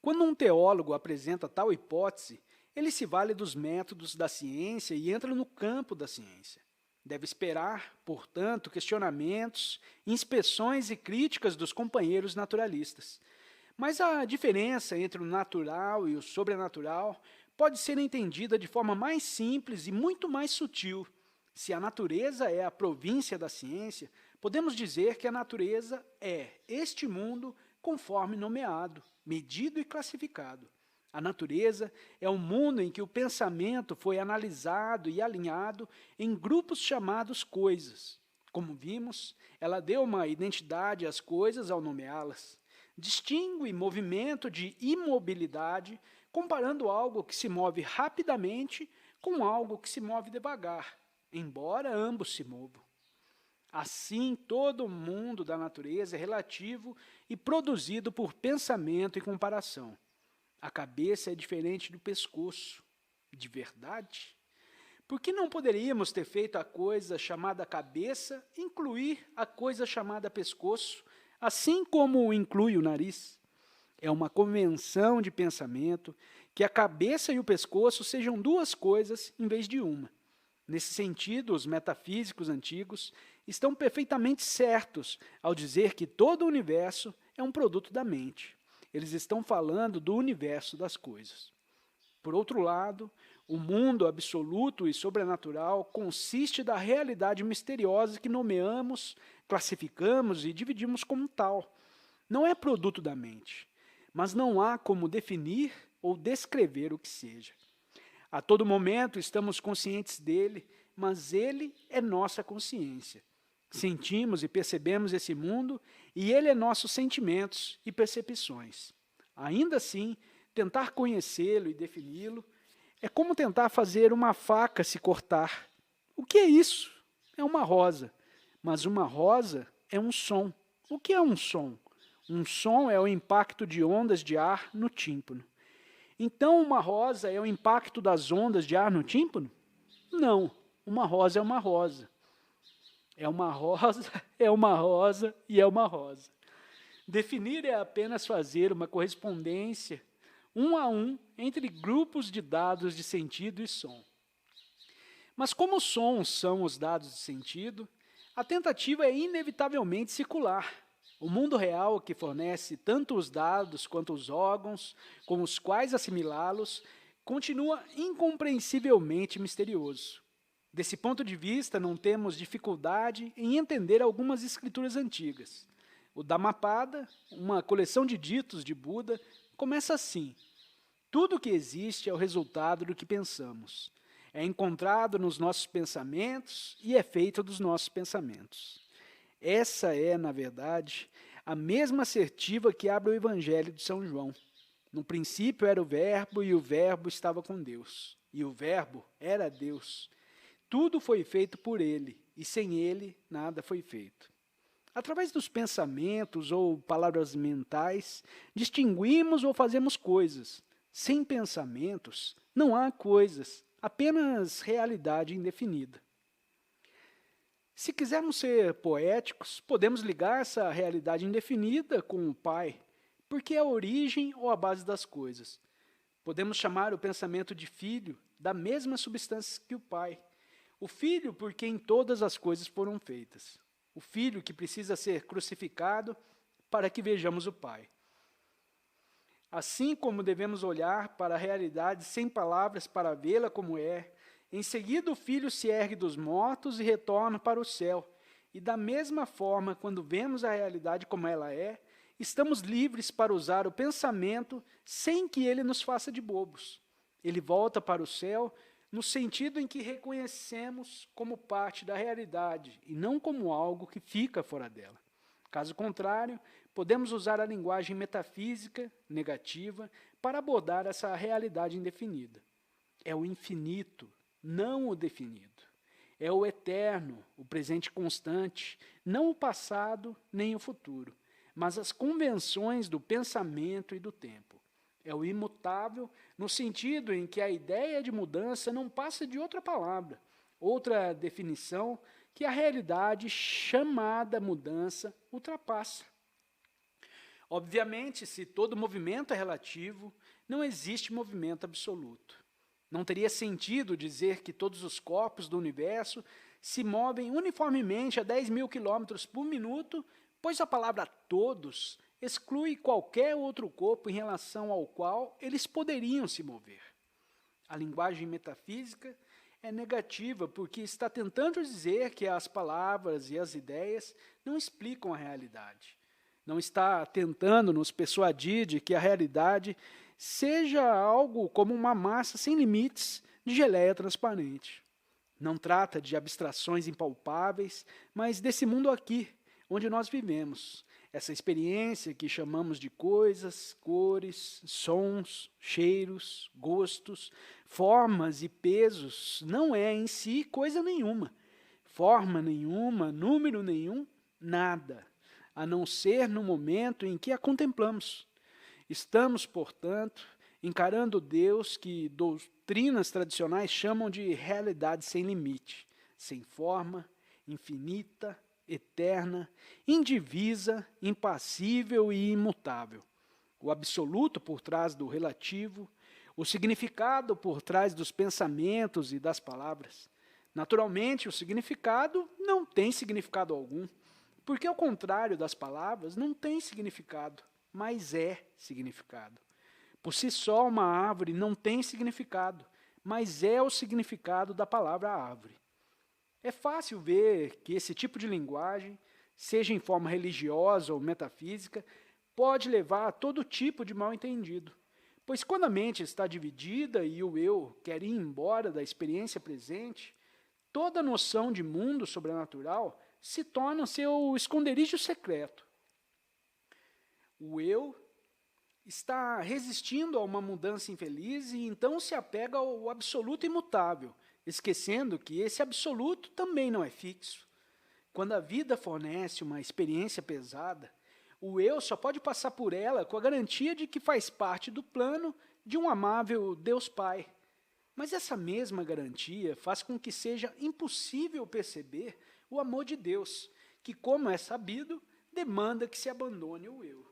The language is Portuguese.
Quando um teólogo apresenta tal hipótese, ele se vale dos métodos da ciência e entra no campo da ciência. Deve esperar, portanto, questionamentos, inspeções e críticas dos companheiros naturalistas. Mas a diferença entre o natural e o sobrenatural pode ser entendida de forma mais simples e muito mais sutil. Se a natureza é a província da ciência, podemos dizer que a natureza é este mundo conforme nomeado, medido e classificado. A natureza é um mundo em que o pensamento foi analisado e alinhado em grupos chamados coisas. Como vimos, ela deu uma identidade às coisas ao nomeá-las. Distingue movimento de imobilidade, comparando algo que se move rapidamente com algo que se move devagar, embora ambos se movam. Assim, todo o mundo da natureza é relativo e produzido por pensamento e comparação. A cabeça é diferente do pescoço. De verdade? Por que não poderíamos ter feito a coisa chamada cabeça incluir a coisa chamada pescoço, assim como inclui o nariz? É uma convenção de pensamento que a cabeça e o pescoço sejam duas coisas em vez de uma. Nesse sentido, os metafísicos antigos estão perfeitamente certos ao dizer que todo o universo é um produto da mente. Eles estão falando do universo das coisas. Por outro lado, o mundo absoluto e sobrenatural consiste da realidade misteriosa que nomeamos, classificamos e dividimos como tal. Não é produto da mente, mas não há como definir ou descrever o que seja. A todo momento estamos conscientes dele, mas ele é nossa consciência. Sentimos e percebemos esse mundo e ele é nossos sentimentos e percepções. Ainda assim, tentar conhecê-lo e defini-lo é como tentar fazer uma faca se cortar. O que é isso? É uma rosa, mas uma rosa é um som. O que é um som? Um som é o impacto de ondas de ar no tímpano. Então, uma rosa é o impacto das ondas de ar no tímpano? Não, uma rosa é uma rosa. É uma rosa, é uma rosa e é uma rosa. Definir é apenas fazer uma correspondência, um a um, entre grupos de dados de sentido e som. Mas como sons são os dados de sentido, a tentativa é inevitavelmente circular. O mundo real, que fornece tanto os dados quanto os órgãos com os quais assimilá-los, continua incompreensivelmente misterioso. Desse ponto de vista, não temos dificuldade em entender algumas escrituras antigas. O Dhammapada, uma coleção de ditos de Buda, começa assim: tudo o que existe é o resultado do que pensamos. É encontrado nos nossos pensamentos e é feito dos nossos pensamentos. Essa é, na verdade, a mesma assertiva que abre o Evangelho de São João. No princípio era o Verbo, e o Verbo estava com Deus. E o Verbo era Deus. Tudo foi feito por ele, e sem ele nada foi feito. Através dos pensamentos ou palavras mentais, distinguimos ou fazemos coisas. Sem pensamentos, não há coisas, apenas realidade indefinida. Se quisermos ser poéticos, podemos ligar essa realidade indefinida com o Pai, porque é a origem ou a base das coisas. Podemos chamar o pensamento de filho da mesma substância que o Pai. O Filho por quem todas as coisas foram feitas. O Filho que precisa ser crucificado para que vejamos o Pai. Assim como devemos olhar para a realidade sem palavras para vê-la como é, em seguida o Filho se ergue dos mortos e retorna para o céu. E da mesma forma, quando vemos a realidade como ela é, estamos livres para usar o pensamento sem que ele nos faça de bobos. Ele volta para o céu no sentido em que reconhecemos como parte da realidade e não como algo que fica fora dela. Caso contrário, podemos usar a linguagem metafísica, negativa, para abordar essa realidade indefinida. É o infinito, não o definido. É o eterno, o presente constante, não o passado nem o futuro, mas as convenções do pensamento e do tempo. É o imutável, no sentido em que a ideia de mudança não passa de outra palavra, outra definição que a realidade chamada mudança ultrapassa. Obviamente, se todo movimento é relativo, não existe movimento absoluto. Não teria sentido dizer que todos os corpos do universo se movem uniformemente a 10.000 quilômetros por minuto, pois a palavra todos exclui qualquer outro corpo em relação ao qual eles poderiam se mover. A linguagem metafísica é negativa porque está tentando dizer que as palavras e as ideias não explicam a realidade. Não está tentando nos persuadir de que a realidade seja algo como uma massa sem limites de geleia transparente. Não trata de abstrações impalpáveis, mas desse mundo aqui, onde nós vivemos. Essa experiência que chamamos de coisas, cores, sons, cheiros, gostos, formas e pesos, não é em si coisa nenhuma, forma nenhuma, número nenhum, nada, a não ser no momento em que a contemplamos. Estamos, portanto, encarando Deus que doutrinas tradicionais chamam de realidade sem limite, sem forma, infinita, eterna, indivisa, impassível e imutável. O absoluto por trás do relativo, o significado por trás dos pensamentos e das palavras. Naturalmente, o significado não tem significado algum, porque ao contrário das palavras, não tem significado, mas é significado. Por si só, uma árvore não tem significado, mas é o significado da palavra árvore. É fácil ver que esse tipo de linguagem, seja em forma religiosa ou metafísica, pode levar a todo tipo de mal-entendido. Pois quando a mente está dividida e o eu quer ir embora da experiência presente, toda noção de mundo sobrenatural se torna seu esconderijo secreto. O eu está resistindo a uma mudança infeliz e então se apega ao absoluto imutável, esquecendo que esse absoluto também não é fixo. Quando a vida fornece uma experiência pesada, o eu só pode passar por ela com a garantia de que faz parte do plano de um amável Deus Pai. Mas essa mesma garantia faz com que seja impossível perceber o amor de Deus, que, como é sabido, demanda que se abandone o eu.